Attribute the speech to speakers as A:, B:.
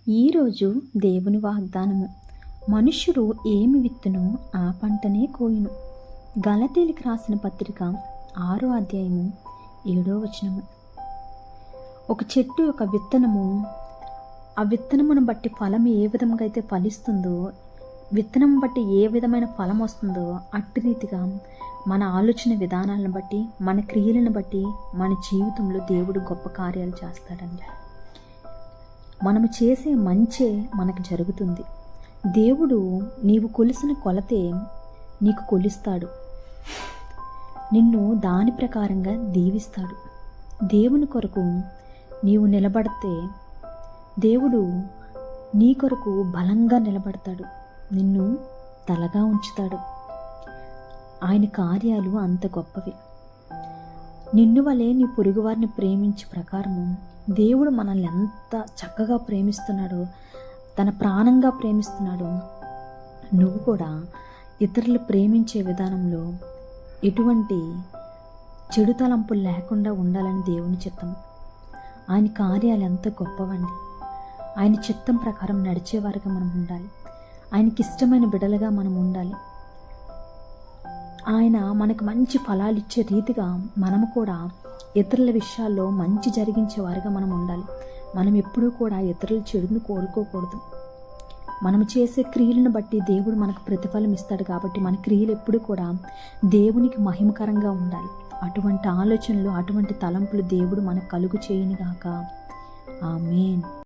A: ఈరోజు దేవుని వాగ్దానము. మనుష్యుడు ఏమి విత్తునో ఆ పంటనే కోయును. గలతీయులకు రాసిన పత్రిక 6వ అధ్యాయము 7వ వచనము. ఒక చెట్టు యొక్క విత్తనము, ఆ విత్తనమును బట్టి ఫలం ఏ విధంగా అయితే ఫలిస్తుందో, విత్తనం బట్టి ఏ విధమైన ఫలం వస్తుందో, అట్టి రీతిగా మన ఆలోచన విధానాలను బట్టి, మన క్రియలను బట్టి మన జీవితంలో దేవుడు గొప్ప కార్యాలు చేస్తాడండి. మనము చేసే మంచే మనకు జరుగుతుంది. దేవుడు నీవు కొలిసిన కొలతే నీకు కొలుస్తాడు, నిన్ను దాని ప్రకారంగా దీవిస్తాడు. దేవుని కొరకు నీవు నిలబడితే దేవుడు నీ కొరకు బలంగా నిలబడతాడు, నిన్ను తలగా ఉంచుతాడు. ఆయన కార్యాలు అంత గొప్పవి. నిన్ను వలె నీ పొరుగువారిని ప్రేమించే ప్రకారము దేవుడు మనల్ని ఎంత చక్కగా ప్రేమిస్తున్నాడో, తన ప్రాణంగా ప్రేమిస్తున్నాడో, నువ్వు కూడా ఇతరులు ప్రేమించే విధానంలో ఎటువంటి చెడు తలంపులు లేకుండా ఉండాలని దేవుని చిత్తం. ఆయన కార్యాలు ఎంత గొప్పవండి. ఆయన చిత్తం ప్రకారం నడిచేవారుగా మనం ఉండాలి. ఆయనకి ఇష్టమైన బిడ్డలుగా మనం ఉండాలి. ఆయన మనకు మంచి ఫలాలు ఇచ్చే రీతిగా మనము కూడా ఇతరుల విషయాల్లో మంచి జరిగించే వారిగా మనం ఉండాలి. మనం ఎప్పుడూ కూడా ఇతరుల చెడును కోరుకోకూడదు. మనం చేసే క్రియలను బట్టి దేవుడు మనకు ప్రతిఫలం ఇస్తాడు. కాబట్టి మన క్రియలు ఎప్పుడూ కూడా దేవునికి మహిమకరంగా ఉండాలి. అటువంటి ఆలోచనలు, అటువంటి తలంపులు దేవుడు మనకు కలుగు చేయనుగాక. ఆమేన్.